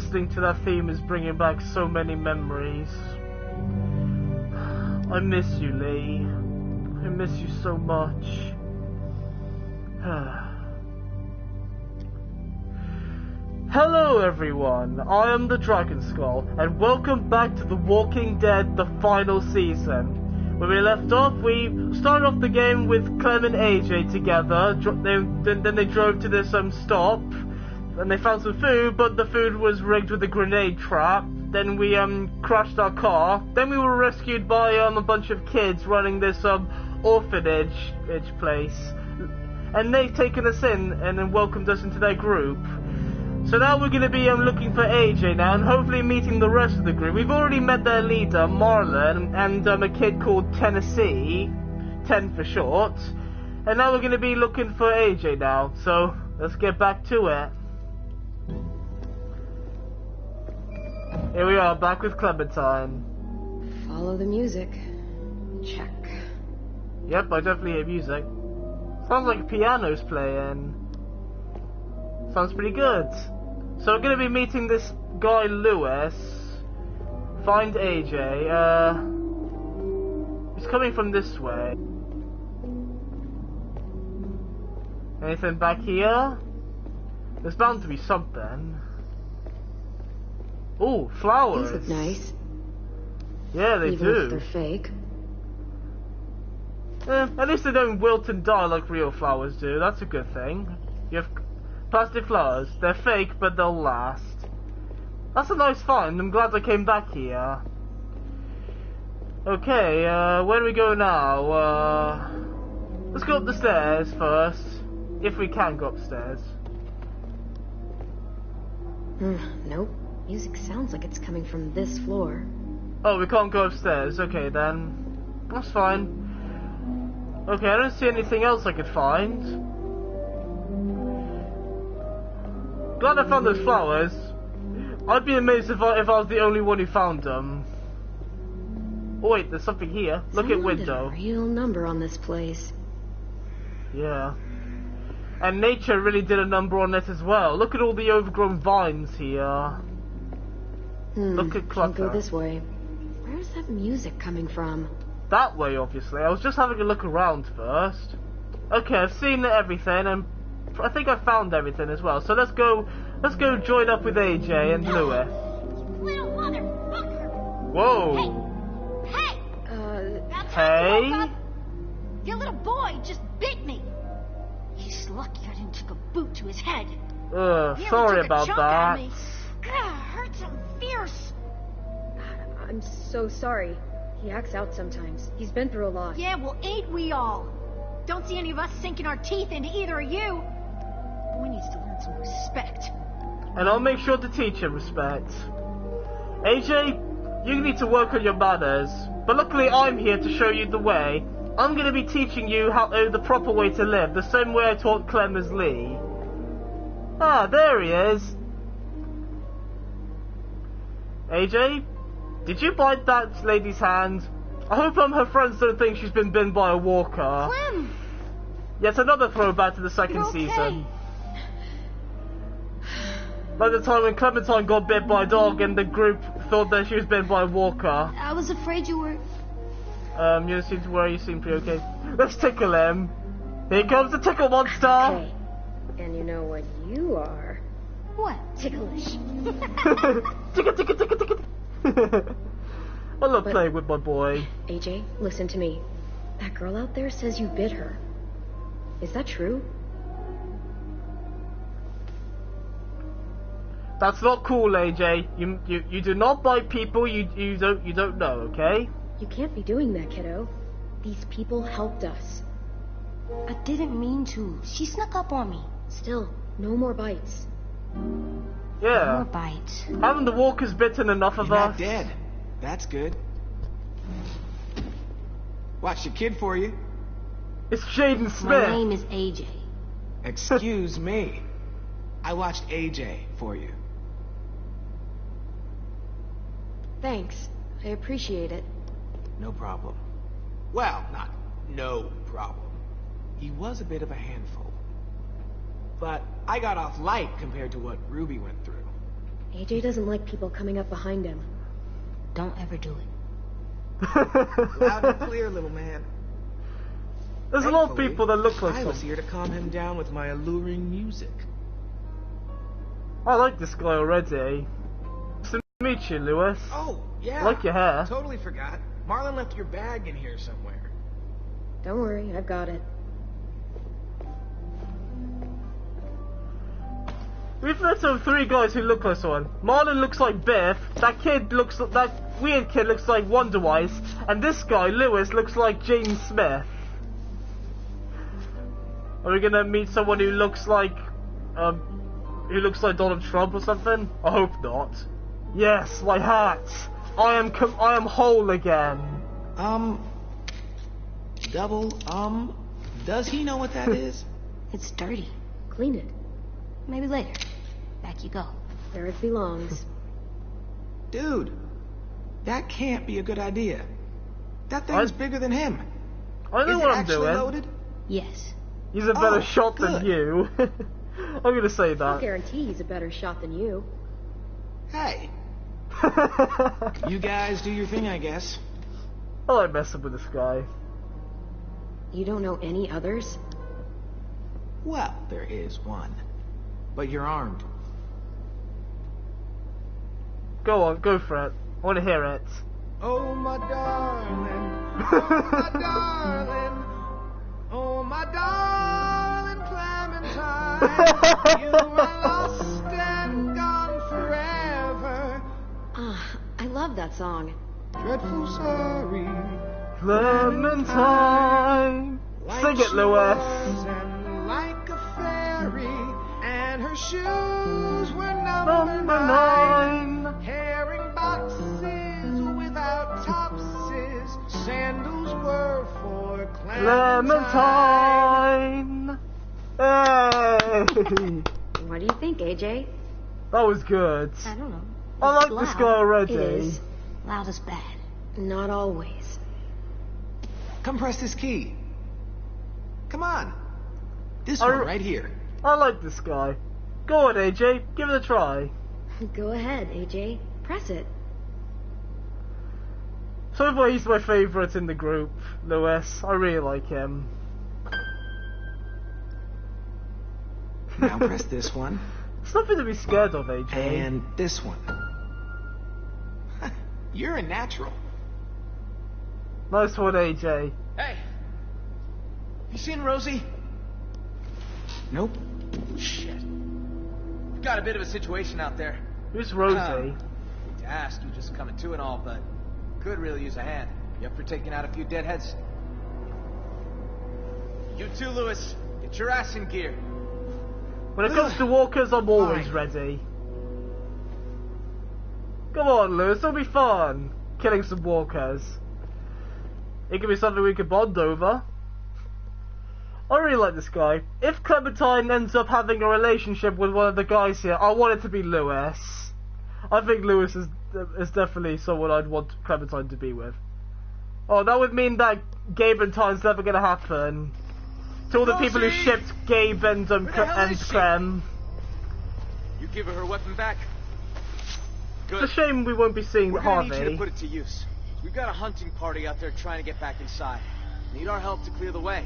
listening to that theme is bringing back so many memories. I miss you, Lee. I miss you so much. Hello everyone, I am the Dragon Skull, and welcome back to The Walking Dead, the final season. When we left off, we started off the game with Clem and AJ together. Then they drove to this stop, and they found some food, but the food was rigged with a grenade trap. Then we crashed our car. Then we were rescued by a bunch of kids running this orphanage place, and they've taken us in and then welcomed us into their group. So now we're going to be looking for AJ now, and hopefully meeting the rest of the group. We've already met their leader, Marlon, and a kid called Tennessee, 10 for short. And now we're going to be looking for AJ now, so let's get back to it. Here we are, back with Clementine. Follow the music. Check. Yep, I definitely hear music. Sounds like piano's playing. Sounds pretty good. So we're going to be meeting this guy Lewis. Find AJ. He's coming from this way. Anything back here? There's bound to be something. Ooh, flowers. These look nice. Yeah, they Even do. if they're fake. At least they don't wilt and die like real flowers do. That's a good thing. You have plastic flowers. They're fake, but they'll last. That's a nice find. I'm glad I came back here. Okay, where do we go now? Let's go up the stairs first. If we can go upstairs. Nope. Music sounds like it's coming from this floor. Oh, we can't go upstairs. Okay, then. That's fine. Okay, I don't see anything else I could find. Glad I found those flowers. I'd be amazed if I was the only one who found them. Oh wait, there's something here. Look at Someone window. did a real number on this place. Yeah. And nature really did a number on it as well. Look at all the overgrown vines here. Look at clutter. Can't go this way. Where's that music coming from? That way, obviously. I was just having a look around first. Okay, I've seen everything, and I think I found everything as well. So let's go join up with AJ and Lewis. Little motherfucker! Whoa! Hey! That's how Hey? you woke up? Your little boy just bit me. He's lucky I didn't take a boot to his head. Nearly Sorry took a about chunk out of that. me. God, hurts him fierce. I'm so sorry. He acts out sometimes. He's been through a lot. Yeah, well, ain't we all? Don't see any of us sinking our teeth into either of you. Boy needs to learn some respect. And I'll make sure to teach him respect. AJ, you need to work on your manners. But luckily I'm here to show you the way. I'm going to be teaching you the proper way to live, the same way I taught Clem as Lee. Ah, there he is. AJ, did you bite that lady's hand? I hope her friends don't think she's been bitten by a walker. Clem! Yet another throwback to the second You're okay. season. By the time when Clementine got bit by a dog and the group thought that she was bitten by a walker. I was afraid you were... You don't seem to worry, you seem pretty okay. Let's tickle him. Here comes the tickle monster! Okay. And you know what you are? What? Ticklish. Tickle, tickle, tickle, tickle. I love playing with my boy. AJ, listen to me. That girl out there says you bit her. Is that true? That's not cool, AJ. You do not bite people you don't know, okay? You can't be doing that, kiddo. These people helped us. I didn't mean to. She snuck up on me. Still, no more bites. Yeah. More bites. Haven't the walkers bitten enough of You're us? not dead. That's good. Watch your kid for you. It's Jaden My Smith. name is AJ. Excuse me. I watched AJ for you. Thanks. I appreciate it. No problem. Well, not no problem. He was a bit of a handful. But I got off light compared to what Ruby went through. AJ doesn't like people coming up behind him. Don't ever do it. Loud and clear, little man. There's a lot of people that look like I was him. here to calm him down with my alluring music. I like this guy already. Nice to meet you, Lewis. Oh, yeah. I like your hair. Totally forgot. Marlon left your bag in here somewhere. Don't worry, I've got it. We've met some 3 guys who look like someone. Marlon looks like Biff. That weird kid looks like Wonderwise, and this guy, Lewis, looks like James Smith. Are we gonna meet someone who looks like Donald Trump or something? I hope not. Yes, my hat. I am whole again. Does he know what that is? It's dirty. Clean it. Maybe later. Back you go. Where it belongs. Dude, that can't be a good idea. That thing's bigger than him. I know Is what it I'm actually doing. loaded? Yes. He's a better shot good. than you. I'm gonna say I'll that. guarantee he's a better shot than you. Hey, you guys do your thing, I guess. I like messing with this guy. You don't know any others? Well, there is one. But you're armed. Go on, go for it. I want to hear it. Oh, my darling. Oh, my darling. Oh, my darling Clementine. You are lost and gone forever. I love that song. Dreadful sorry. Clementine. Sing it, Lewis. And like a fairy. And her shoes were Number 9. Herring boxes without topses. Sandals were for Clementine. Hey. What do you think, AJ? That was good. I don't know. I like It's this loud. guy already. It is. Loud is bad. Not always. Come press this key. Come on. This I- one right here. I like this guy. Go on, AJ. Give it a try. Go ahead, AJ. Press it. So far, he's my favourite in the group, Lewis. I really like him. Now press this one. It's nothing to be scared of, AJ. And this one. You're a natural. Nice one, AJ. Hey. You seen Rosie? Nope. Shit. We've got a bit of a situation out there. Who's Rosie? To ask, you just coming to and all, but could really use a hand. You up for taking out a few deadheads? You too, Lewis. Get your ass in gear. When it comes to walkers, I'm always Fine. ready. Come on, Lewis. It'll be fun. Killing some walkers. It could be something we could bond over. I really like this guy. If Clementine ends up having a relationship with one of the guys here, I want it to be Lewis. I think Lewis is definitely someone I'd want Clementine to be with. Oh, that would mean that Gabe and Tyne's never gonna happen. To all the people who Rosie! shipped Gabe and Where the hell is she? Clem. You give her her weapon back. Good. It's a shame we won't be seeing We're gonna need you to Harvey. put it to use. We've got a hunting party out there trying to get back inside. Need our help to clear the way.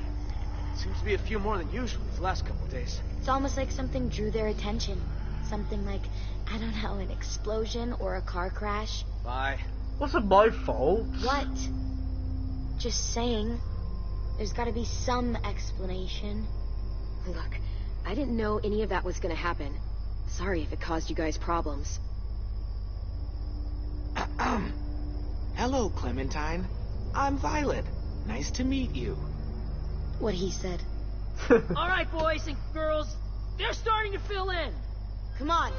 Seems to be a few more than usual these last couple of days. It's almost like something drew their attention. Something like, I don't know, an explosion or a car crash. Bye. Wasn't my fault. What? Just saying. There's gotta be some explanation. Look, I didn't know any of that was gonna happen. Sorry if it caused you guys problems. Hello, Clementine. I'm Violet. Nice to meet you. What he said. All right, boys and girls, they're starting to fill in. Come on.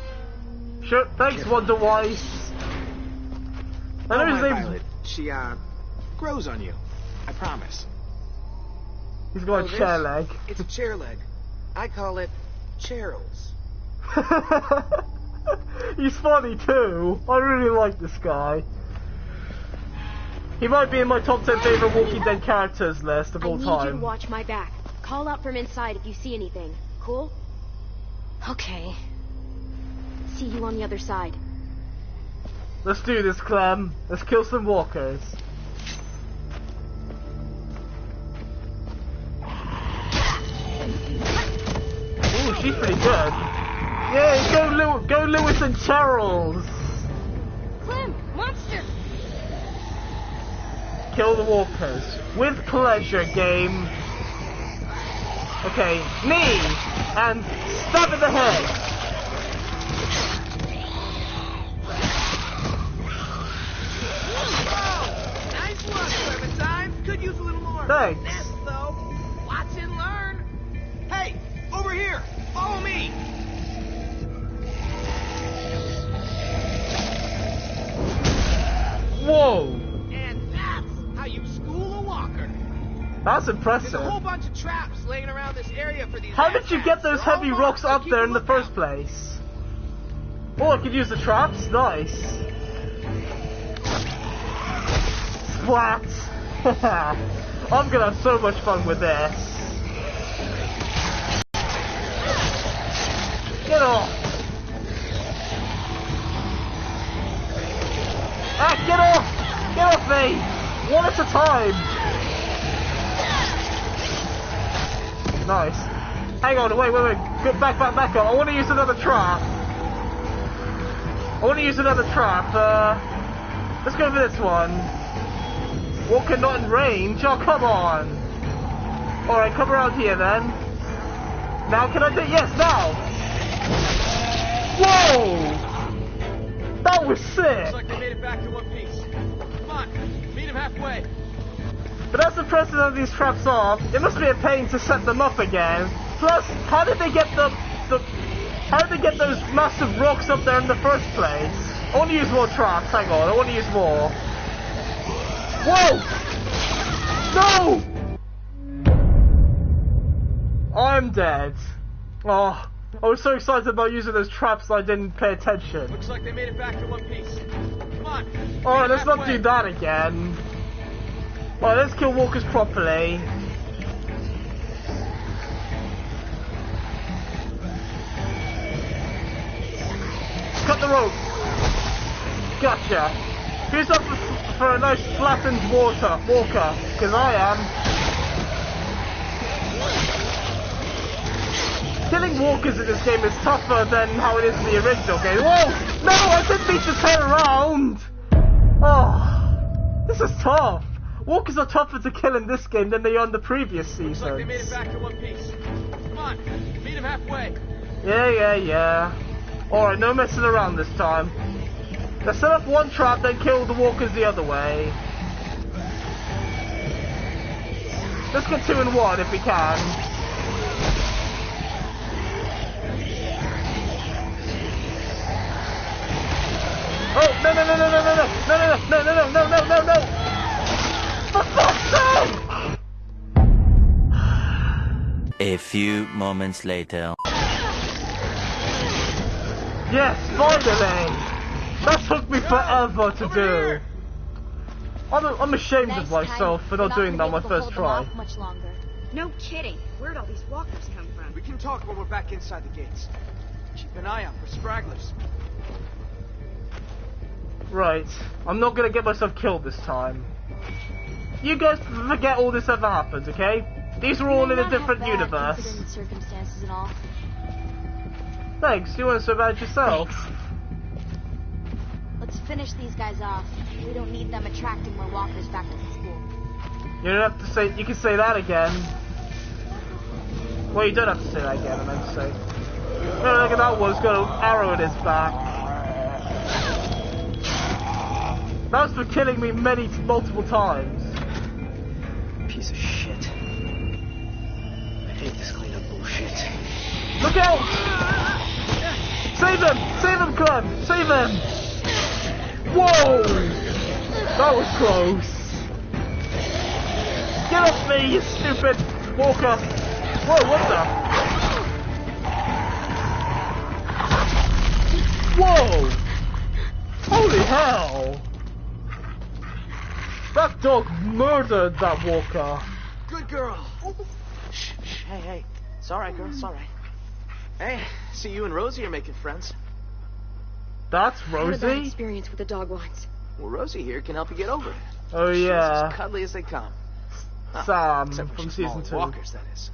Sure, thanks, Wonder Wise. I know Oh, his my name's... Violet. She, grows on you. I promise. He's got Oh, a chair this? leg. It's a chair leg. I call it Cheryl's. He's funny too. I really like this guy. He might be in my top 10 favorite Walking Dead characters list of I all need you to time. watch my back. Call out from inside if you see anything. Cool? Okay. see you on the other side. Let's do this, Clem. Let's kill some walkers. Ooh, she's pretty good. Yay, go Lewis and Charles. Clem, monster! Kill the walkers. With pleasure, game. Okay, knee! And stab in the head! Nice one, Clementine. Could use a little more. Thanks. Finesse, though. Watch and learn. Hey, over here. Follow me. Whoa! And that's how you school a walker. That's There's impressive. a whole bunch of traps laying around this area for these. How did you get those heavy rocks up there in the first place? Oh, I could use the traps? Nice. Splat! I'm gonna have so much fun with this. Get off! Ah, get off! Get off me! One at a time! Nice. Hang on, wait. Go back up. I want to use another trap. Let's go for this one. Walker not in range? Oh, come on. Alright, come around here then. Now can I do it? Yes, now! Whoa! That was sick! Looks like they made it back to one piece. Come on, meet him halfway. But as impressive as these traps are, it must be a pain to set them up again. Plus, how did they get how did they get those massive rocks up there in the first place? I want to use more traps, hang on, I want to use more. Whoa! No! I'm dead. Oh, I was so excited about using those traps I didn't pay attention. Looks like they made it back to one piece. Come on. Alright, let's not do that again. Alright, let's kill walkers properly. Cut the rope. Gotcha. Who's up for a nice flattened walker? Because I am. Killing walkers in this game is tougher than how it is in the original game. Whoa! No, I didn't mean to turn around! Oh, this is tough. Walkers are tougher to kill in this game than they are in the previous seasons. Looks like they made it back to one piece. Come on, meet him halfway. Yeah. Alright, no messing around this time. Let's set up one trap, then kill the walkers the other way. Let's get 2 in 1 if we can. Oh, no. For fuck's sake! A few moments later. Yes, finally! That took me forever to do. I'm ashamed of myself for not doing that on my first try. Much longer. No kidding. Where'd all these walkers come from? We can talk when we're back inside the gates. Keep an eye out for stragglers. Right, I'm not gonna get myself killed this time. You guys forget all this ever happened, okay? These are all in a different universe. Considering the circumstances and all. Thanks, you weren't so bad yourself. Let's finish these guys off. We don't need them attracting more walkers back to the school. You don't have to say, you can say that again. Well, you don't have to say that again, I meant to say. Oh, look at that one, it's got an arrow in his back. That was for killing me multiple times. Piece of shit. I hate this kind of bullshit. Look out! Save him! Save him, Clem! Save him! Whoa! That was close. Get off me, you stupid walker! Whoa, what the? Whoa! Holy hell! That dog murdered that walker. Good girl. Shh. Hey. It's alright, girl. It's alright. Hey, see you and Rosie are making friends. That's I had a bad Rosie? experience with the dog once. Well, Rosie here can help you get over it. Oh She's yeah. as cuddly as they come. Sam Except for from small season 2. walkers, that is.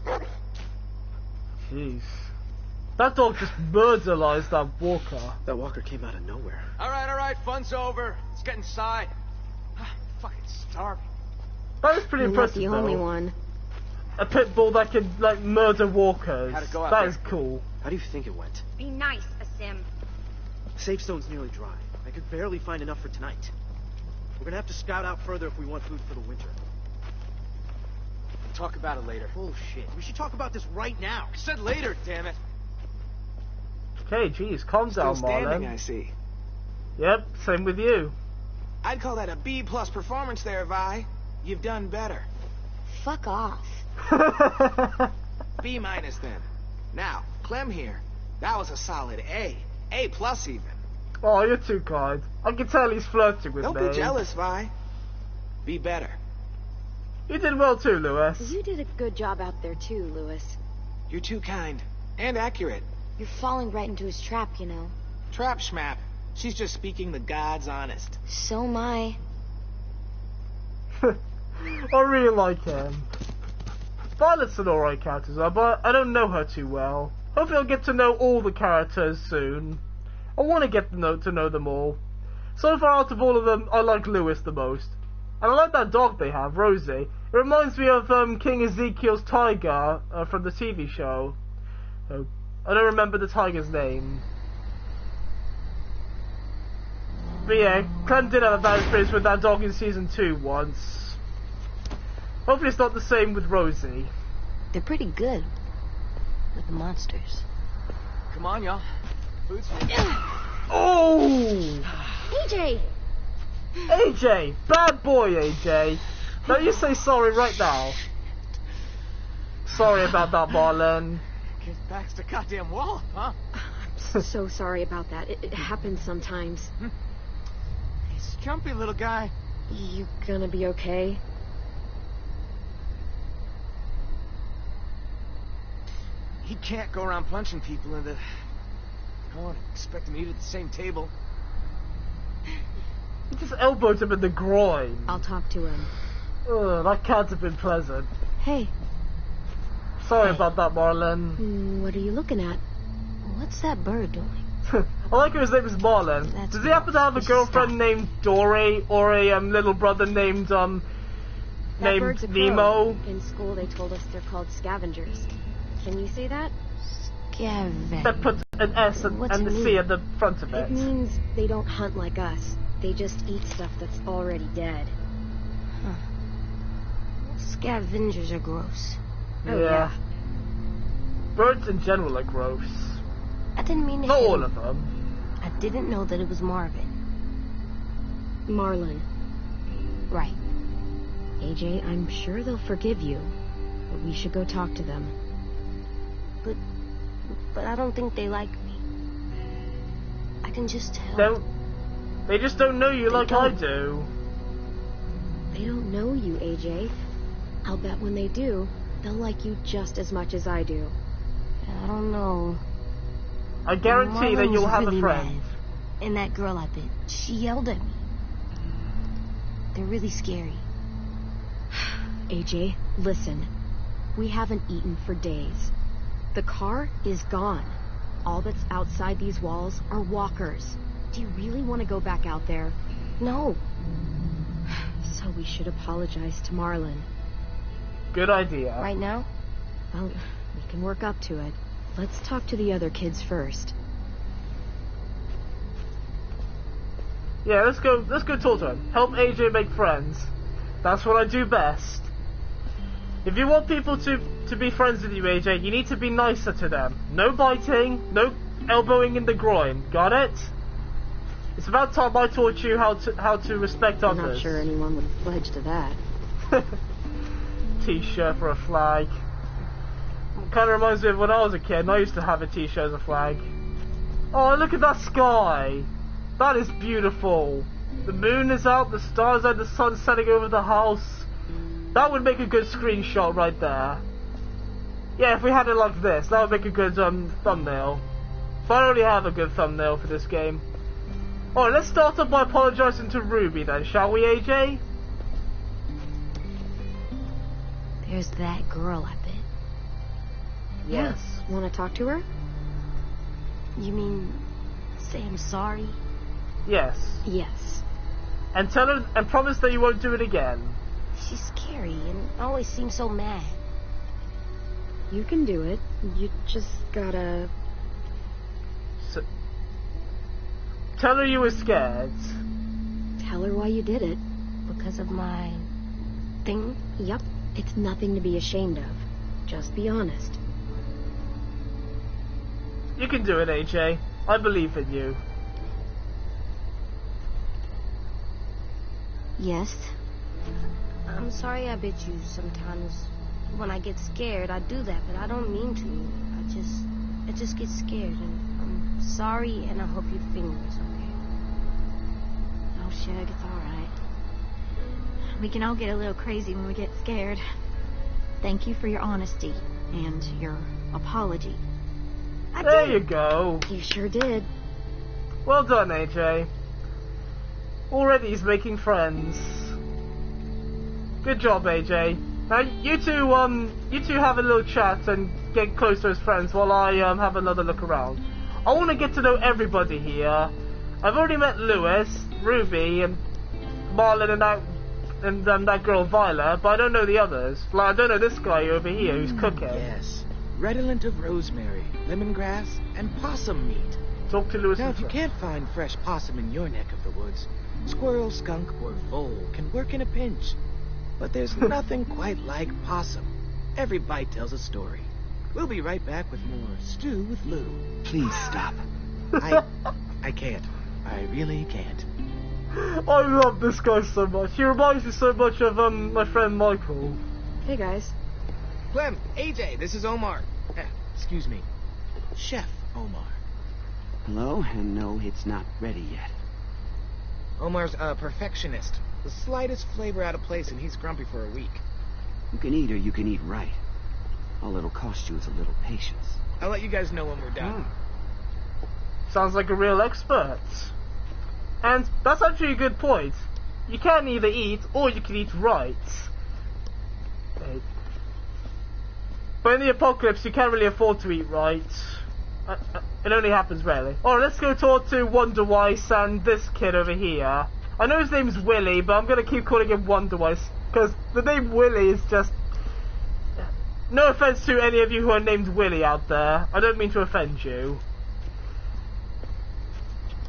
Jeez. That dog just murderized that walker. That walker came out of nowhere. All right, fun's over. Let's get inside. I'm fucking starving. That was pretty You're not impressive the only though. one. A pit bull that can like murder walkers. How'd it go out That there? is cool. How do you think it went? Be nice, Asim. Safe stone's nearly dry. I could barely find enough for tonight. We're gonna have to scout out further if we want food for the winter. We'll talk about it later. Bullshit. We should talk about this right now. I said later, damn it. Okay, geez, calm Still down, standing, Marlon. I see. Yep, same with you. I'd call that a B+ performance there, Vi. You've done better. Fuck off. B- then. Now, Clem here. That was a solid A. A+ even. Oh, you're too kind. I can tell he's flirting with Don't me. be jealous, Vi. Be better. You did well too, Lewis. You did a good job out there too, Lewis. You're too kind. And accurate. You're falling right into his trap, you know. Trap schmap. She's just speaking the God's honest. So am I. I really like him. Violet's an alright character, but I don't know her too well. Hopefully I'll get to know all the characters soon. I want to get to know them all. So far out of all of them, I like Lewis the most. And I like that dog they have, Rosie. It reminds me of King Ezekiel's tiger from the TV show. I don't remember the tiger's name. But yeah, Clem did have a bad experience with that dog in season 2 once. Hopefully it's not the same with Rosie. They're pretty good with the monsters. Come on, y'all. Food's Oh! AJ! AJ! Bad boy, AJ! Now you say sorry right now. Sorry about that, Marlon. His back's to goddamn wall, huh? I'm so sorry about that. It happens sometimes. He's jumpy, little guy. You gonna be okay? He can't go around punching people in the... I don't expect him to eat at the same table. You just elbowed him in the groin. I'll talk to him. Ugh, that can't have been pleasant. Hey. Sorry about that, Marlon. What are you looking at? What's that bird doing? I like how his name is Marlon. That's Does he happen to have a girlfriend named Dory or a little brother named That bird's a crow. Nemo? In school they told us they're called scavengers. Can you say that? That puts an S and the C at the front of it. It means they don't hunt like us. They just eat stuff that's already dead. Huh. Scavengers are gross. Oh, yeah. Birds in general are gross. I didn't mean to Not hit all him. of them. I didn't know that it was Marvin. Marlon. Right. AJ, I'm sure they'll forgive you. But we should go talk to them. But I don't think they like me. I can just tell. They just don't know you like I do. They don't know you, AJ. I'll bet when they do, they'll like you just as much as I do. I don't know. I guarantee that Marlon you'll was have really a friend. mad. And that girl I bit, she yelled at me. They're really scary. AJ, listen. We haven't eaten for days. The car is gone. All that's outside these walls are walkers. Do you really want to go back out there? No. So we should apologize to Marlon. Good idea. Right now? Well, we can work up to it. Let's talk to the other kids first. Yeah, let's go talk to him. Help AJ make friends. That's what I do best. If you want people to be friends with you, AJ, you need to be nicer to them. No biting, no elbowing in the groin. Got it? It's about time I taught you how to respect I'm others. not sure anyone would pledge to that. T-shirt for a flag. Kind of reminds me of when I was a kid and I used to have a t-shirt as a flag. Oh, look at that sky! That is beautiful. The moon is out, the stars out, the sun setting over the house. That would make a good screenshot right there. Yeah, if we had it like this, that would make a good thumbnail. But I already have a good thumbnail for this game. Alright, let's start off by apologizing to Ruby then, shall we, AJ? There's that girl, I bet. Yes. Want to talk to her? You mean say I'm sorry? Yes. Yes. And tell her and promise that you won't do it again. She's scary and always seems so mad. You can do it. You just gotta... Tell her you were scared. Tell her why you did it. Because of my thing? Yup. It's nothing to be ashamed of. Just be honest. You can do it, AJ. I believe in you. Yes. I'm sorry I bit you sometimes. When I get scared, I do that, but I don't mean to. I just get scared, and I'm sorry, and I hope your finger's okay. Oh, Shug, it's alright. We can all get a little crazy when we get scared. Thank you for your honesty and your apology. There you go. You sure did. Well done, AJ. Already he's making friends. Good job, AJ. Now you two have a little chat and get closer as friends while I have another look around. I want to get to know everybody here. I've already met Lewis, Ruby, and Marlon and that girl Viola, but I don't know the others. Like, I don't know this guy over here who's cooking. Yes. Redolent of rosemary, lemongrass, and possum meat. Talk to Lewis. Now, if you can't find fresh possum in your neck of the woods, squirrel, skunk, or vole can work in a pinch. But there's nothing quite like possum. Every bite tells a story. We'll be right back with more Stew with Lou. Please stop. I can't. I really can't. I love this guy so much. He reminds me so much of my friend Michael. Hey guys. Clem, AJ, this is Omar. Excuse me. Chef Omar. Hello, and no, it's not ready yet. Omar's a perfectionist. The slightest flavor out of place and he's grumpy for a week. You can eat or you can eat right. All it'll cost you is a little patience. I'll let you guys know when we're done. Sounds like a real expert. And that's actually a good point. You can either eat or you can eat right. But in the apocalypse, you can't really afford to eat right. It only happens rarely. Alright, let's go talk to Wonder Weiss and this kid over here. I know his name's Willy, but I'm going to keep calling him Wonder Weiss, because the name Willy is just... No offense to any of you who are named Willy out there. I don't mean to offend you.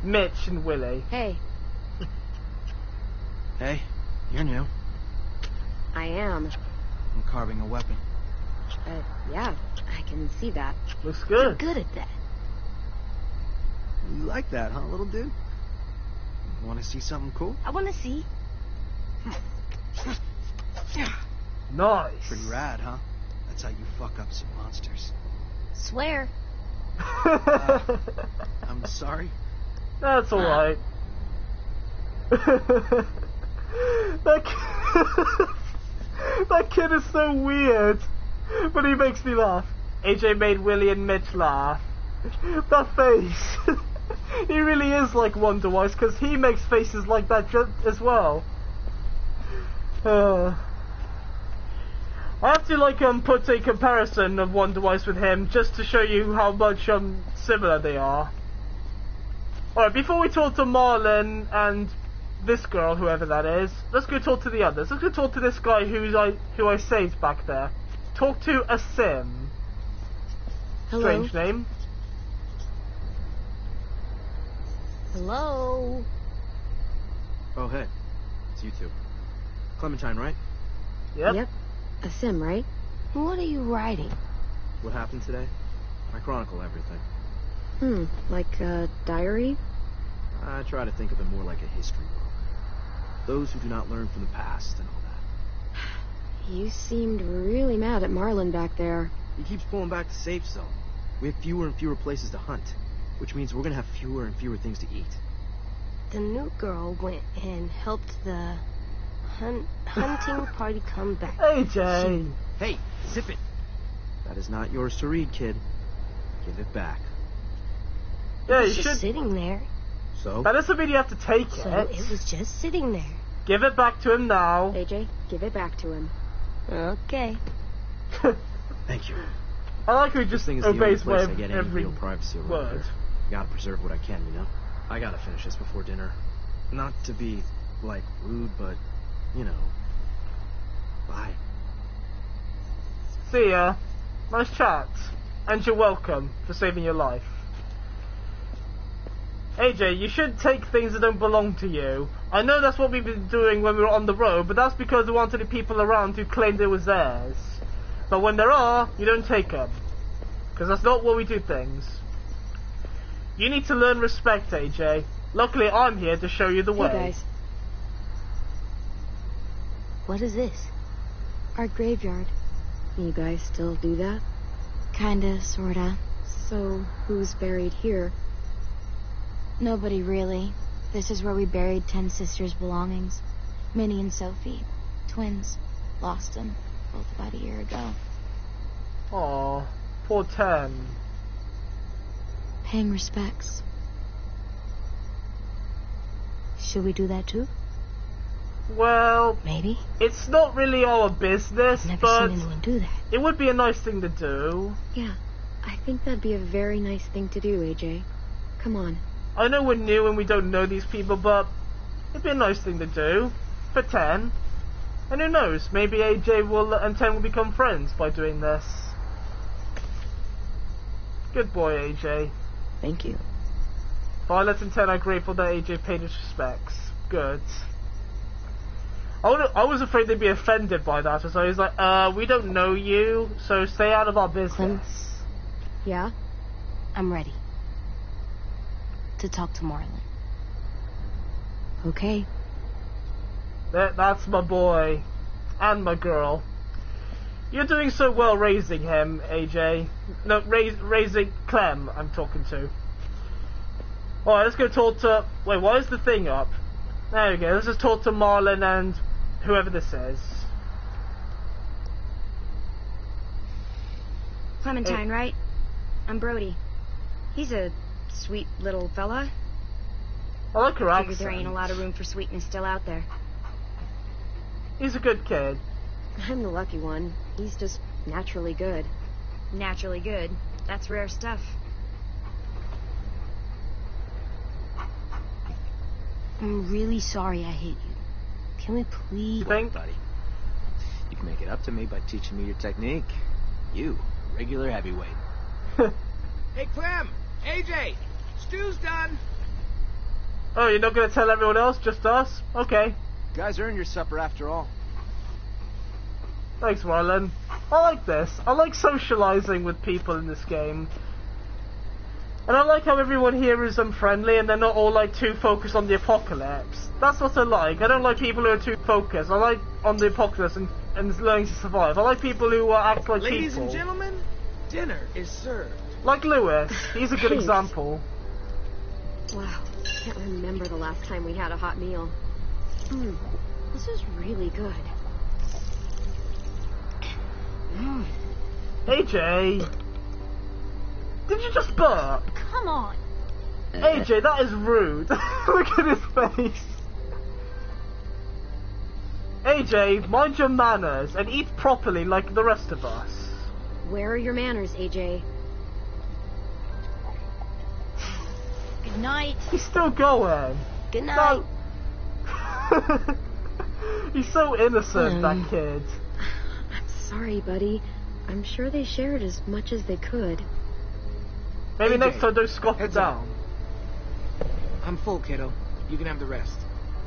Mitch and Willy. Hey. Hey, you're new. I am. I'm carving a weapon. Yeah, I can see that. Looks good. You're good at that. You like that, huh, little dude? Want to see something cool? I want to see. Nice. Pretty rad, huh? That's how you fuck up some monsters. Swear. I'm sorry. That's alright. that kid is so weird, but he makes me laugh. AJ made Willy and Mitch laugh. That face. He really is like Wonder Weiss, because he makes faces like that as well. I have to put a comparison of Wonder Weiss with him just to show you how much similar they are. Alright, before we talk to Marlon and this girl, whoever that is, let's go talk to the others. Let's go talk to this guy who I saved back there. Talk to Asim. Hello. Strange name. Hello. Oh, hey. It's you two. Clementine, right? Yep. Asim, right? What are you writing? What happened today? I chronicle everything. Like a diary? I try to think of it more like a history book. Those who do not learn from the past and all that. You seemed really mad at Marlon back there. He keeps pulling back the safe zone. We have fewer and fewer places to hunt, which means we're gonna have fewer and fewer things to eat. The new girl went and helped the hunting party come back. AJ! Hey, zip it! That is not yours to read, kid. Give it back. Yeah, you She's should. sitting there. So? That doesn't mean you have to take So it. it was just sitting there. Give it back to him now. AJ, give it back to him. Okay. Thank you. I like how he This just thing is the only obeys place I get any every real privacy around word. here. Gotta preserve what I can, you know? I gotta finish this before dinner. Not to be, like, rude, but, you know. Bye. See ya. Nice chat. And you're welcome for saving your life. AJ, you should take things that don't belong to you. I know that's what we've been doing when we were on the road, but that's because there weren't any people around who claimed it was theirs. But when there are, you don't take them. Because that's not what we do things. You need to learn respect, AJ. Luckily, I'm here to show you the way. Hey guys. What is this? Our graveyard. You guys still do that? Kinda, sorta. So, who's buried here? Nobody really. This is where we buried 10 sisters' belongings. Minnie and Sophie. Twins. Lost them. Both about a year ago. Aw, poor 10. Paying respects. Should we do that too? Well, Maybe. it's not really our business, I've never but seen anyone do that. it would be a nice thing to do. Yeah, I think that'd be a very nice thing to do, AJ. Come on. I know we're new and we don't know these people, but it'd be a nice thing to do. For 10. And who knows, maybe AJ will and 10 will become friends by doing this. Good boy, AJ. Thank you. Violet and 10 are grateful that AJ paid his respects. Good. I was afraid they'd be offended by that, so I was like, we don't know you, so stay out of our business. Yeah? I'm ready. To talk to Marlon. Okay. That's my boy. And my girl. You're doing so well raising him, AJ. No, raising Clem, I'm talking to. Alright, let's go talk to... Wait, why is the thing up? There we go, let's just talk to Marlon and whoever this is. Clementine, right? I'm Brody. He's a sweet little fella. I like her Figured accent. there ain't a lot of room for sweetness still out there. He's a good kid. I'm the lucky one. He's just naturally good. Naturally good. That's rare stuff. I'm really sorry I hit you. Can we please... Think? Buddy, you can make it up to me by teaching me your technique. You, regular heavyweight. Hey, Clem! AJ! Stew's done! Oh, you're not going to tell everyone else? Just us? Okay. You guys earned your supper after all. Thanks, Marlon. I like this. I like socializing with people in this game. And I like how everyone here is friendly and they're not all like too focused on the apocalypse. That's what I like. I don't like people who are too focused. I like on the apocalypse and learning to survive. I like people who act like Ladies people. and gentlemen, dinner is served. Like Lewis. He's a good Thanks. example. Wow, can't remember the last time we had a hot meal. This is really good. AJ! Did you just burp? Come on. AJ, that is rude. Look at his face. AJ, mind your manners and eat properly like the rest of us. Where are your manners, AJ? Good night. He's still going. Good night. No. He's so innocent, that kid. I'm sorry, buddy. I'm sure they shared as much as they could. Maybe AJ, next time don't scoff it heads up. down. I'm full, kiddo. You can have the rest.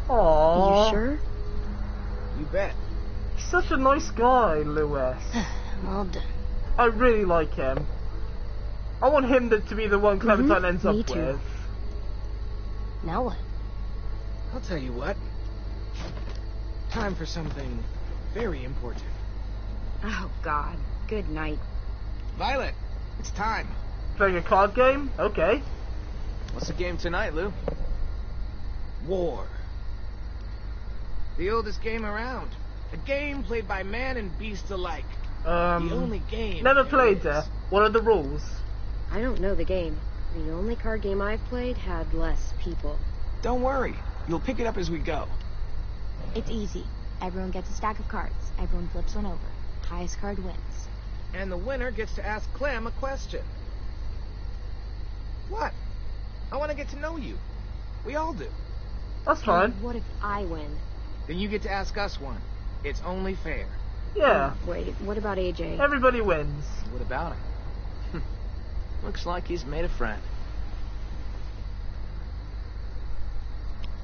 Aww. You sure? You bet. He's such a nice guy, Lewis. I'm all done. I really like him. I want him to be the one Clementine ends up me too. with. Now what? I'll tell you what. Time for something very important. Oh, God. Good night. Violet, it's time. Playing a card game? Okay. What's the game tonight, Lou? War. The oldest game around. A game played by man and beast alike. The only game. Never there played is. there. What are the rules? I don't know the game. The only card game I've played had less people. Don't worry. You'll pick it up as we go. It's easy. Everyone gets a stack of cards. Everyone flips one over. Highest card wins. And the winner gets to ask Clem a question. What? I want to get to know you. We all do. That's fine. What if I win? Then you get to ask us one. It's only fair. Yeah. Wait, what about AJ? Everybody wins. What about him? Looks like he's made a friend.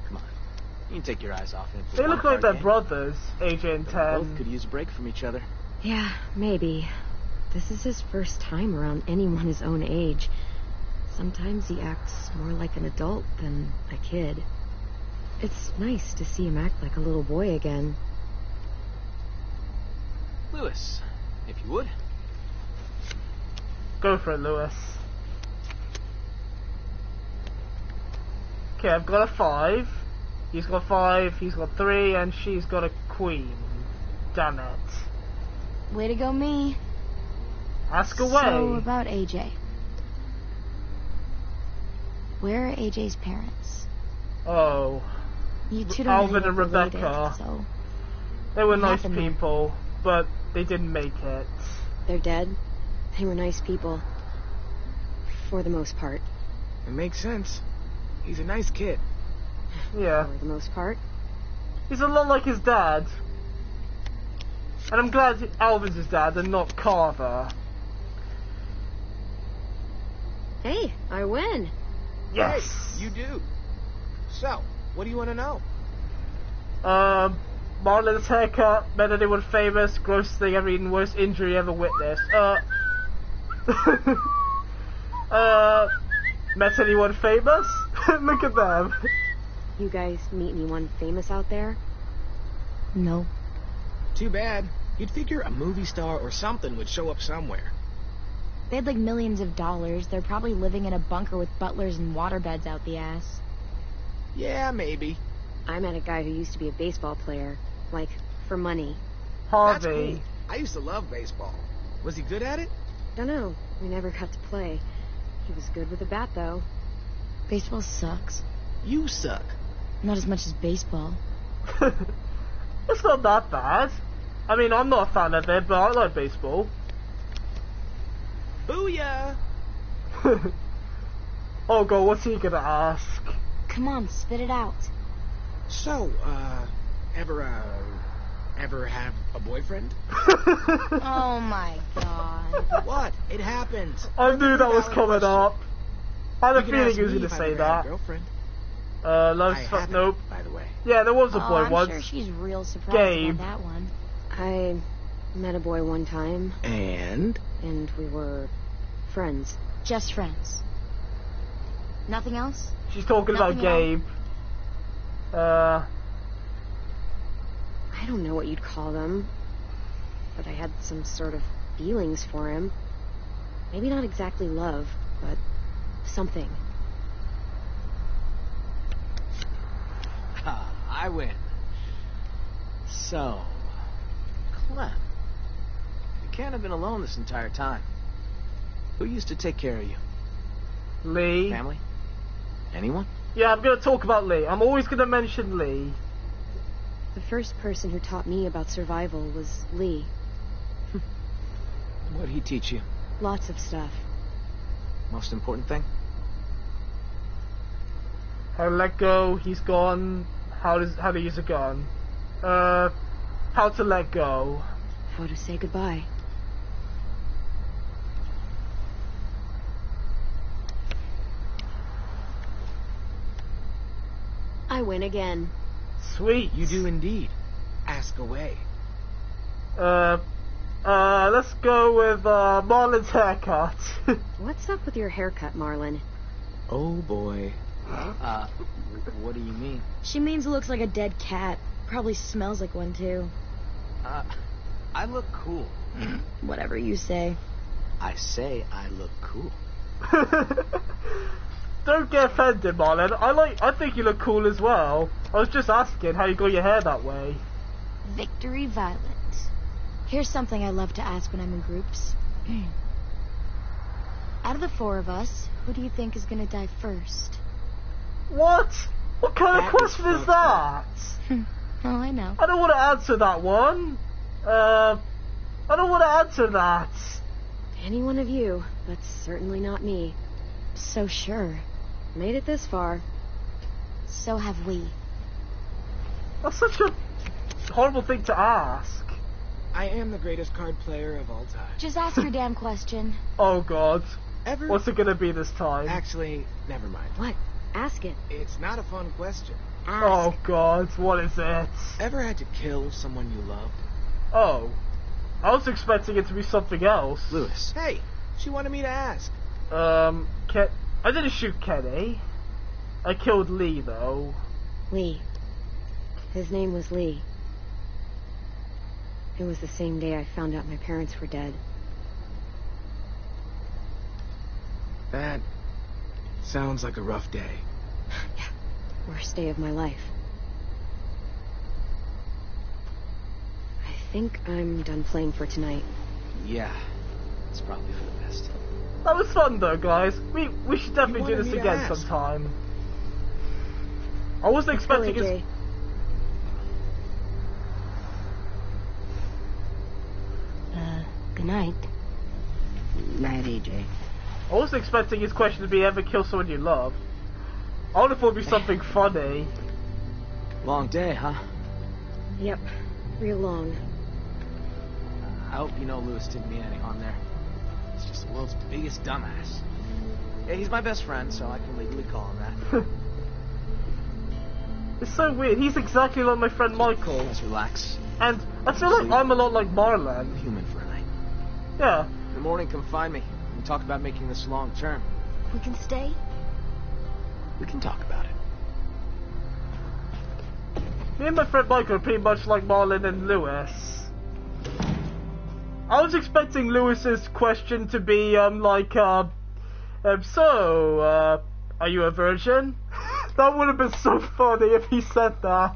Come on. You can take your eyes off him. They look like they're brothers, AJ and They Ten. both could use a break from each other. Yeah, maybe. This is his first time around anyone his own age. Sometimes he acts more like an adult than a kid. It's nice to see him act like a little boy again. Lewis, if you would. Go for it, Lewis. Okay, I've got a 5. He's got 5, he's got 3, and she's got a queen. Damn it. Way to go, me. Ask away. So, about AJ. Where are AJ's parents? Oh. You two don't Alvin really and look related, Rebecca. so They were what nice happened there? people, but they didn't make it. They're dead. They were nice people. For the most part. It makes sense. He's a nice kid. Yeah. For the most part. He's a lot like his dad. And I'm glad Alvin's his dad and not Carver. Hey, I win. Yes! Hey, you do. So, what do you want to know? Marlon's haircut, met anyone famous, grossest thing ever eaten, worst injury ever witnessed. Met anyone famous? Look at them. You guys meet anyone famous out there? no. Too bad. You'd figure a movie star or something would show up somewhere. They had like millions of dollars. They're probably living in a bunker with butlers and waterbeds out the ass. Yeah, maybe. I met a guy who used to be a baseball player. Like, for money. That's Harvey. cool. I used to love baseball. Was he good at it? Dunno. We never got to play. He was good with a bat, though. Baseball sucks. You suck. Not as much as baseball. It's not that bad. I mean, I'm not a fan of it, but I like baseball. Booyah! Oh god, what's he gonna ask? Come on, spit it out. So, ever have a boyfriend? Oh my god. What? It happens. I knew that was Valid coming question. up. I had a You can feeling ask he was me gonna if I've say ever had a that. girlfriend. Love's I fuck. haven't, Nope. by the way. Yeah, there was a Oh, boy I'm once. sure she's real surprised Gabe. about that one. I met a boy one time, And? and we were friends. Just friends. Nothing else? She's talking about Nothing Gabe. I don't know what you'd call them, but I had some sort of feelings for him. Maybe not exactly love, but something. Ha, I win. So, Clem, you can't have been alone this entire time. Who used to take care of you? Lee. Family? Anyone? Yeah, I'm gonna talk about Lee. I'm always gonna mention Lee. The first person who taught me about survival was Lee. What did he teach you? Lots of stuff. Most important thing? How to let go, he's gone. How to use a gun. How to let go. How to say goodbye. I win again. Sweet. You do indeed. Ask away. Let's go with, Marlon's haircut. What's up with your haircut, Marlon? Oh boy. What do you mean? She means it looks like a dead cat. Probably smells like one too. I look cool. Whatever you say. I say I look cool. Don't get offended, Marlon. I think you look cool as well. I was just asking how you got your hair that way. Victory Violet. Here's something I love to ask when I'm in groups. Out of the four of us, who do you think is gonna die first? What? What kind of question is that? Oh, I know. I don't want to answer that one. I don't want to answer that. Any one of you, but certainly not me. So sure. Made it this far. So have we. That's such a horrible thing to ask. I am the greatest card player of all time. Just ask your damn question. Oh god. Ever? What's it gonna be this time? Actually, never mind. What? Ask it. It's not a fun question. Ask. Oh god, what is it? Ever had to kill someone you loved? Oh. I was expecting it to be something else. Lewis. Hey, she wanted me to ask. I didn't shoot Kenny. I killed Lee, though. Lee. His name was Lee. It was the same day I found out my parents were dead. That sounds like a rough day. Yeah, worst day of my life. I think I'm done playing for tonight. Yeah, it's probably for the best. That was fun though, guys. We should definitely do this again sometime. I wasn't expecting it. Good night. Night, AJ. I wasn't expecting his question to be ever kill someone you love. I would have thought it'd be something funny. Long day, huh? Yep, real long. I hope you know Lewis didn't mean any harm there. He's just the world's biggest dumbass. Yeah, he's my best friend, so I can legally call him that. It's so weird. He's exactly like my friend Michael. Let's relax. And I feel like I'm a lot like Marlon. Human for a night. Yeah. In the morning, come find me. We can talk about making this long term. We can stay? We can talk about it. Me and my friend Michael are pretty much like Marlon and Lewis. I was expecting Lewis's question to be, are you a virgin? That would have been so funny if he said that.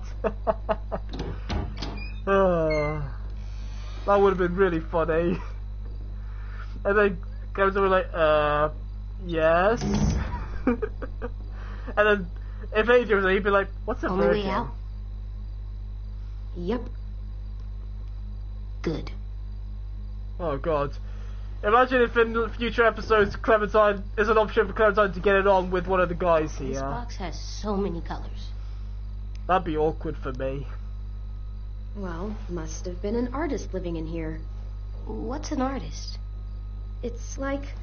That would have been really funny. And then goes over like, yes. And then if Adrian was there, he'd be like, what's a virgin? Only way out? Yep. Good. Oh god. Imagine if in future episodes Clementine is an option for Clementine to get it on with one of the guys here. This box has so many colors. That'd be awkward for me. Well, must have been an artist living in here. What's an artist? It's like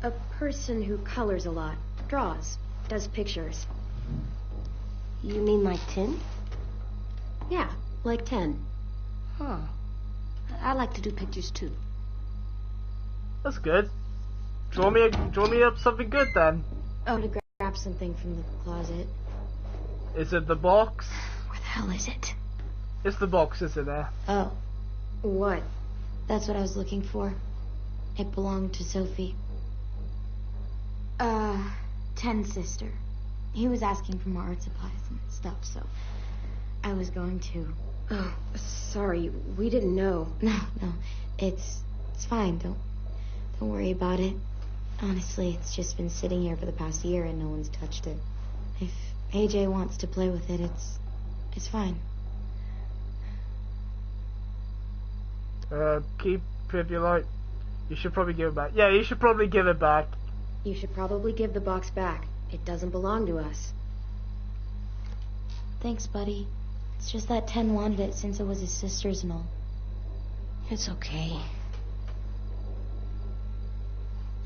a person who colors a lot, draws, does pictures. You mean like 10? Yeah, like 10. Huh. I like to do pictures too. That's good. Draw me up something good then. Oh, to grab something from the closet. Is it the box? Where the hell is it? It's the box, isn't it? Oh. What? That's what I was looking for. It belonged to Sophie. 10's sister. He was asking for more art supplies and stuff, so I was going to. Oh, sorry. We didn't know. No. It's fine. Don't worry about it. Honestly, it's just been sitting here for the past year and no one's touched it. If AJ wants to play with it, it's fine. Keep if you like. You should probably give it back. Yeah, you should probably give it back. You should probably give the box back. It doesn't belong to us. Thanks, buddy. It's just that 10 wanted it since it was his sister's and all. It's okay.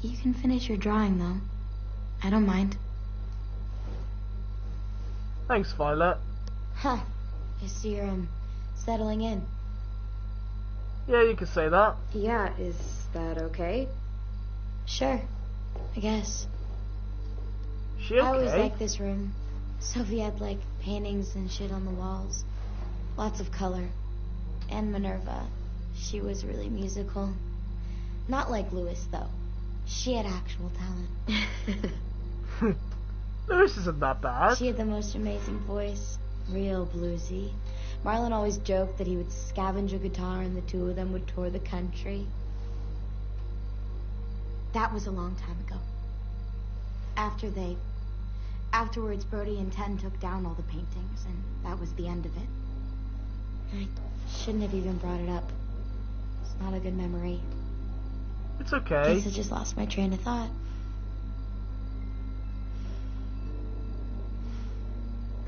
You can finish your drawing, though. I don't mind. Thanks, Violet. Huh. I see you're, settling in. Yeah, you can say that. Yeah, is that okay? Sure. I guess. She okay? I always liked this room. Sophie had, paintings and shit on the walls. Lots of color. And Minerva. She was really musical. Not like Lewis, though. She had actual talent. Lewis isn't that bad. She had the most amazing voice. Real bluesy. Marlon always joked that he would scavenge a guitar and the two of them would tour the country. That was a long time ago. Afterwards, Brody and Ten took down all the paintings, and that was the end of it. I shouldn't have even brought it up. It's not a good memory. It's okay. Guess I just lost my train of thought.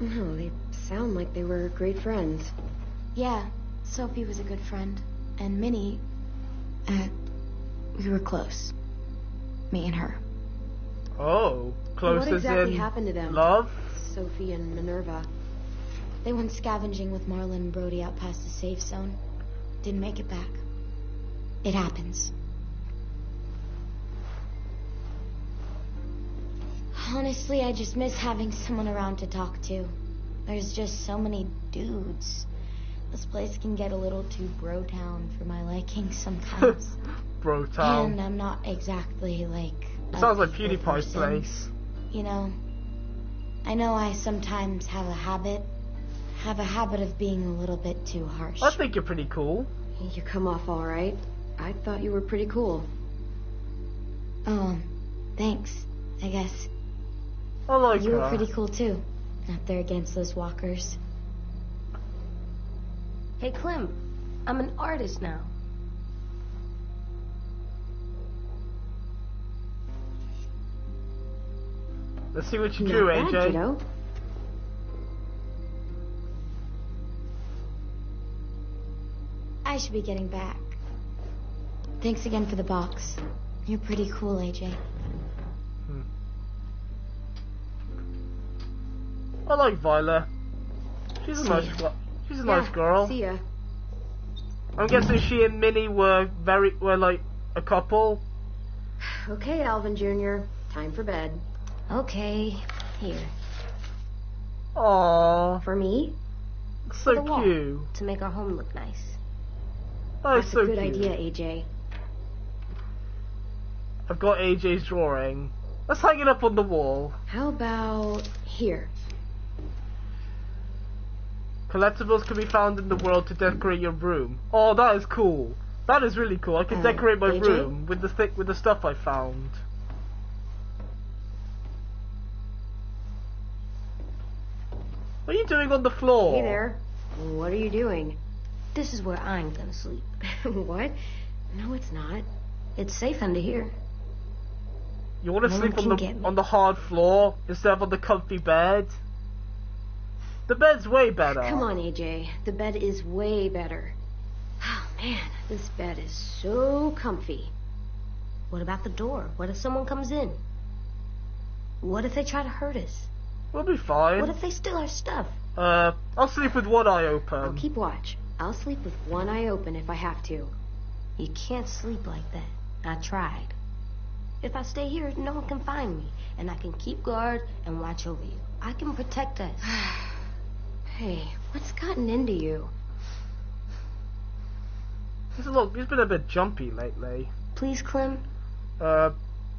No, they sound like they were great friends. Yeah, Sophie was a good friend. And Minnie, we were close. Me and her. Oh, close What as exactly in happened to them? love? Sophie and Minerva. They went scavenging with Marlon and Brody out past the safe zone. Didn't make it back. It happens. Honestly, I just miss having someone around to talk to. There's just so many dudes. This place can get a little too bro-town for my liking sometimes. Bro-town. And I'm not exactly like... It sounds like PewDiePie's place. You know, I know I sometimes have a habit of being a little bit too harsh. I think you're pretty cool. You come off all right. I thought you were pretty cool. Oh, thanks, I guess. I like You her. were pretty cool too, up there against those walkers. Hey, Clem, I'm an artist now. Let's see what you drew, Not AJ. bad, kiddo. I should be getting back. Thanks again for the box. You're pretty cool, AJ. I like Violet. She's a See nice ya. She's a nice girl. See ya. I'm guessing she and Minnie were like a couple. Okay, Alvin Jr., time for bed. Okay, here. Aww, For me? so the wall. cute. To make our home look nice. That's so a good cute. idea, AJ. I've got AJ's drawing. Let's hang it up on the wall. How about here? Collectibles can be found in the world to decorate your room. Oh, that is cool. That is really cool. I can decorate my AJ? room with the stuff I found. What are you doing on the floor? Hey there. What are you doing? This is where I'm gonna sleep. What? No, it's not. It's safe under here. You want to No sleep one on can get me. the hard floor instead of on the comfy bed? The bed's way better. Come on, AJ. The bed is way better. Oh, man, this bed is so comfy. What about the door? What if someone comes in? What if they try to hurt us? We'll be fine. What if they steal our stuff? I'll sleep with one eye I'll open. keep watch. I'll sleep with one eye open if I have to. You can't sleep like that. I tried. If I stay here, no one can find me, and I can keep guard and watch over you. I can protect us. Hey, what's gotten into you? He's been a bit jumpy lately. Please, Clem. Uh,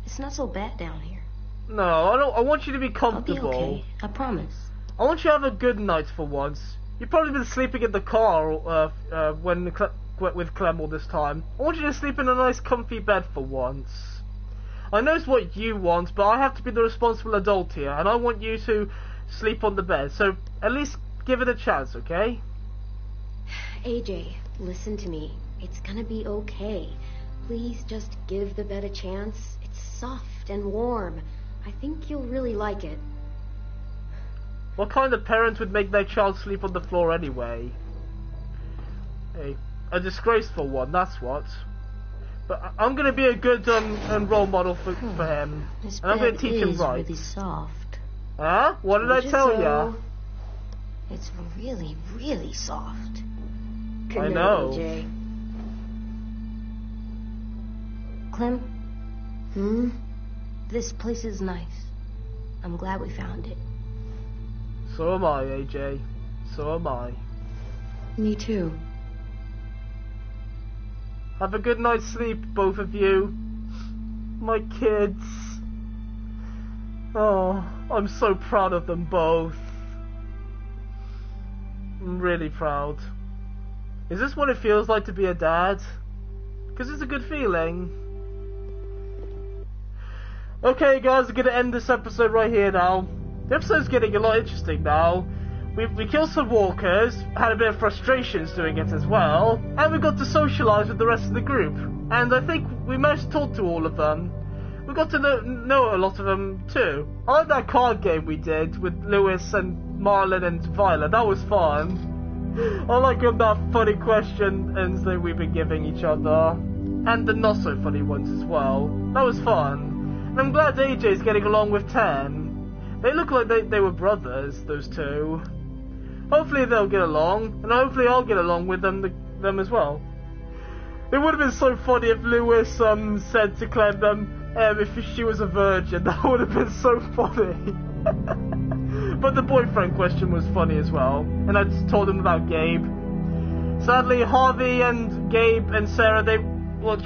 It's not so bad down here. no, I want you to be I'll be comfortable. okay. I promise. I want you to have a good night for once. You've probably been sleeping in the car with Clem all this time. I want you to sleep in a nice comfy bed for once. I know it's what you want, but I have to be the responsible adult here, and I want you to sleep on the bed. So at least give it a chance, okay? AJ, listen to me. It's gonna be okay. Please just give the bed a chance. It's soft and warm. I think you'll really like it. What kind of parent would make their child sleep on the floor anyway? Hey, a disgraceful one, that's what. But I'm going to be a good role model for him. This And I'm going bed to teach him is right. really soft. Huh? What did I tell ya? It's really, really soft. Good I night, know. AJ. Clem, Hmm? this place is nice. I'm glad we found it. So am I, AJ. So am I. Me too. Have a good night's sleep, both of you. My kids. Oh, I'm so proud of them both. I'm really proud. Is this what it feels like to be a dad? Because it's a good feeling. Okay guys, I'm gonna end this episode right here now. The episode's getting a lot interesting now. We killed some walkers, had a bit of frustrations doing it as well, and we got to socialise with the rest of the group. And I think we managed to talk to all of them. We got to know a lot of them too. I like that card game we did with Lewis and Marlon and Violet. That was fun. I like that funny questions that we've been giving each other. And the not so funny ones as well. That was fun. And I'm glad AJ's getting along with Ten. They look like they were brothers, those two. Hopefully they'll get along, and hopefully I'll get along with them as well. It would have been so funny if Lewis said to Clem if she was a virgin. That would have been so funny. But the boyfriend question was funny as well, and I just told him about Gabe. Sadly, Harvey and Gabe and Sarah,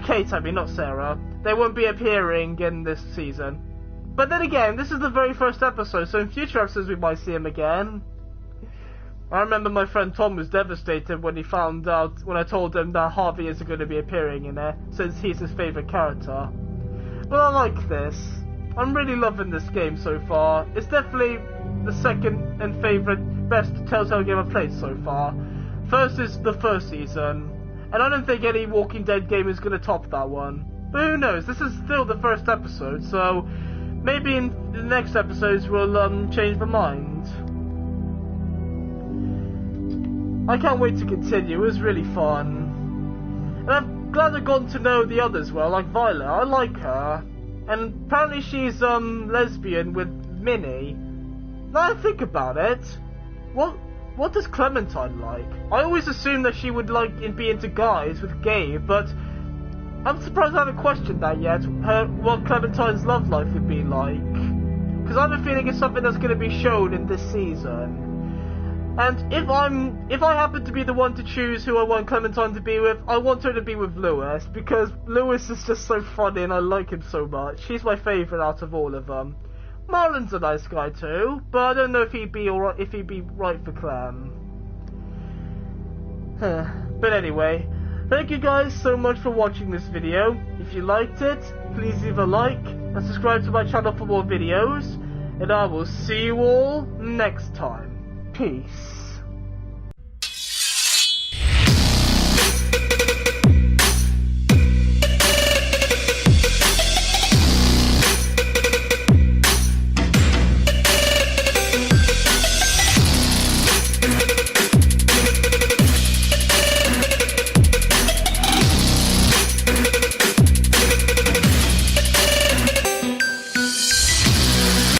Kate, I mean, not Sarah, they won't be appearing in this season. But then again, this is the very first episode, so in future episodes we might see him again. I remember my friend Tom was devastated when he found out, when I told him that Harvey isn't going to be appearing in it, since he's his favourite character. But I like this. I'm really loving this game so far. It's definitely the second and favourite best Telltale game I've played so far. First is the first season, and I don't think any Walking Dead game is going to top that one. But who knows, this is still the first episode, so maybe in the next episodes we'll change my mind. I can't wait to continue, it was really fun. And I'm glad I've gotten to know the others well, like Violet, I like her. And apparently she's lesbian with Minnie. Now I think about it, what does Clementine like? I always assumed that she would be into guys with Gabe, but I'm surprised I haven't questioned that yet, what Clementine's love life would be like. Because I have a feeling it's something that's going to be shown in this season. And if I happen to be the one to choose who I want Clementine to be with, I want her to be with Lewis, because Lewis is just so funny and I like him so much. He's my favourite out of all of them. Marlon's a nice guy too, but I don't know if he'd be right for Clem. But anyway, thank you guys so much for watching this video. If you liked it, please leave a like and subscribe to my channel for more videos, and I will see you all next time. Peace.